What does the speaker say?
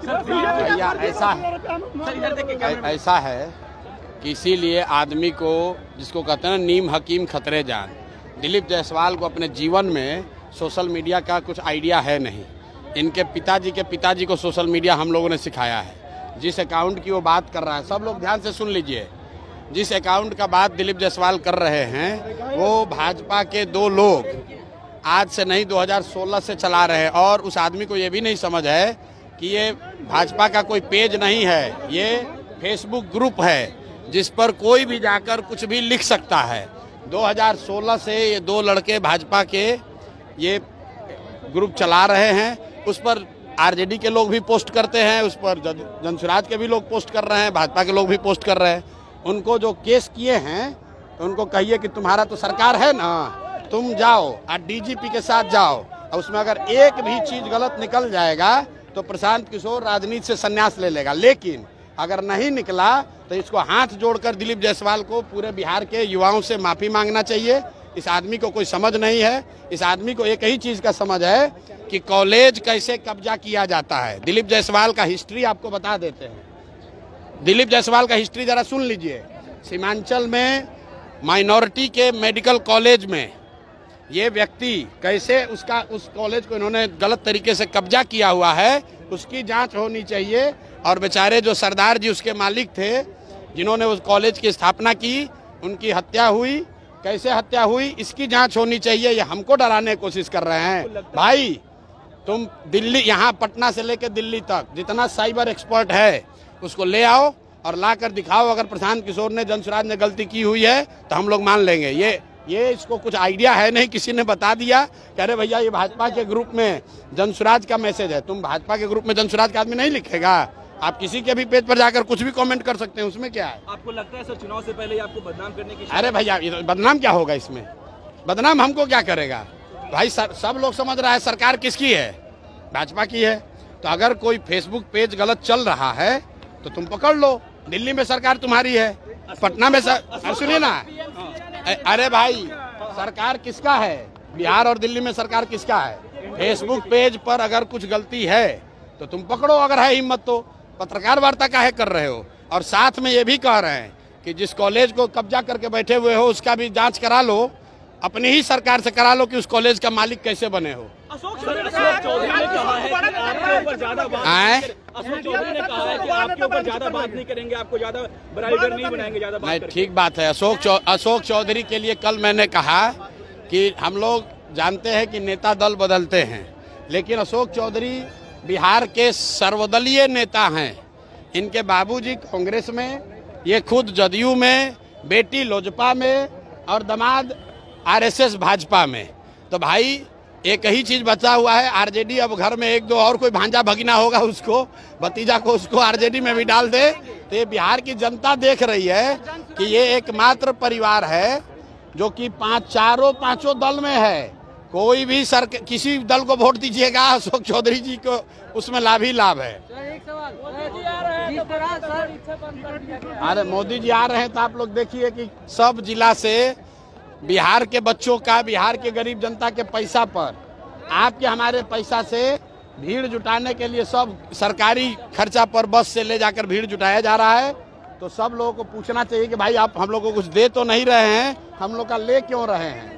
भैया ऐसा है कि इसीलिए आदमी को, जिसको कहते हैं ना नीम हकीम खतरे जान, दिलीप जायसवाल को अपने जीवन में सोशल मीडिया का कुछ आइडिया है नहीं। इनके पिताजी के पिताजी को सोशल मीडिया हम लोगों ने सिखाया है। जिस अकाउंट की वो बात कर रहा है, सब लोग ध्यान से सुन लीजिए, जिस अकाउंट का बात दिलीप जायसवाल कर रहे हैं वो भाजपा के 2 लोग आज से नहीं 2016 से चला रहे हैं। और उस आदमी को ये भी नहीं समझ है कि ये भाजपा का कोई पेज नहीं है, ये फेसबुक ग्रुप है जिस पर कोई भी जाकर कुछ भी लिख सकता है। 2016 से ये 2 लड़के भाजपा के ये ग्रुप चला रहे हैं। उस पर आरजेडी के लोग भी पोस्ट करते हैं, उस पर जनसुराज के भी लोग पोस्ट कर रहे हैं, भाजपा के लोग भी पोस्ट कर रहे हैं। उनको जो केस किए हैं तो उनको कहिए कि तुम्हारा तो सरकार है ना, तुम जाओ और डीजीपी के साथ जाओ, और उसमें अगर एक भी चीज गलत निकल जाएगा तो प्रशांत किशोर राजनीति से संन्यास ले लेगा। लेकिन अगर नहीं निकला तो इसको हाथ जोड़कर दिलीप जायसवाल को पूरे बिहार के युवाओं से माफी मांगना चाहिए। इस आदमी को कोई समझ नहीं है। इस आदमी को एक ही चीज का समझ है कि कॉलेज कैसे कब्जा किया जाता है। दिलीप जायसवाल का हिस्ट्री आपको बता देते हैं। दिलीप जायसवाल का हिस्ट्री जरा सुन लीजिए। सीमांचल में माइनॉरिटी के मेडिकल कॉलेज में ये व्यक्ति कैसे उस कॉलेज को इन्होंने गलत तरीके से कब्जा किया हुआ है, उसकी जांच होनी चाहिए। और बेचारे जो सरदार जी उसके मालिक थे, जिन्होंने उस कॉलेज की स्थापना की, उनकी हत्या हुई, कैसे हत्या हुई, इसकी जांच होनी चाहिए। ये हमको डराने की कोशिश कर रहे हैं। भाई तुम दिल्ली, यहाँ पटना से लेकर दिल्ली तक जितना साइबर एक्सपर्ट है उसको ले आओ और ला कर दिखाओ। अगर प्रशांत किशोर ने, जनसुराज ने गलती की हुई है तो हम लोग मान लेंगे। ये इसको कुछ आइडिया है नहीं, किसी ने बता दिया कि अरे भैया ये भाजपा के ग्रुप में जनसुराज का मैसेज है। तुम भाजपा के ग्रुप में जनसुराज का आदमी नहीं लिखेगा। आप किसी के भी पेज पर जाकर कुछ भी कमेंट कर सकते हैं, उसमें क्या है? आपको लगता है सर चुनाव से पहले आपको बदनाम करने की? अरे भैया बदनाम क्या होगा इसमें? बदनाम हमको क्या करेगा भाई? सब लोग समझ रहा है सरकार किसकी है, भाजपा की है। तो अगर कोई फेसबुक पेज गलत चल रहा है तो तुम पकड़ लो। दिल्ली में सरकार तुम्हारी है, पटना में सुनिए ना, अरे भाई सरकार किसका है? बिहार और दिल्ली में सरकार किसका है? फेसबुक पेज पर अगर कुछ गलती है तो तुम पकड़ो, अगर है हिम्मत तो। पत्रकार वार्ता काहे कर रहे हो? और साथ में ये भी कह रहे हैं कि जिस कॉलेज को कब्जा करके बैठे हुए हो उसका भी जांच करा लो, अपनी ही सरकार से करा लो कि उस कॉलेज का मालिक कैसे बने हो। अशोक चौधरी ने कहा है कि आपके ऊपर ज्यादा बात नहीं करेंगे, आपको ज्यादा बराबर नहीं बनाएंगे, ज्यादा बात नहीं। ठीक बात है। अशोक चौधरी के लिए कल मैंने कहा कि हम लोग जानते हैं कि नेता दल बदलते हैं, लेकिन अशोक चौधरी बिहार के सर्वदलीय नेता हैं। इनके बाबूजी कांग्रेस में, ये खुद जदयू में, बेटी लोजपा में और दामाद आरएसएस भाजपा में। तो भाई एक ही चीज बचा हुआ है, आरजेडी। अब घर में 1-2 और कोई भांजा भगीना होगा, उसको भतीजा को उसको आरजेडी में भी डाल दे। तो ये बिहार की जनता देख रही है कि ये एकमात्र परिवार है जो कि चारों पांचों दल में है। कोई भी किसी दल को वोट दीजिएगा, अशोक चौधरी जी को उसमें लाभ ही लाभ है। अरे मोदी जी आ रहे हैं तो आप लोग देखिए कि सब जिला से बिहार के बच्चों का, बिहार के गरीब जनता के पैसा पर, आपके हमारे पैसा से भीड़ जुटाने के लिए सब सरकारी खर्चा पर बस से ले जाकर भीड़ जुटाया जा रहा है। तो सब लोगों को पूछना चाहिए कि भाई आप हम लोग को कुछ दे तो नहीं रहे हैं, हम लोग का ले क्यों रहे हैं?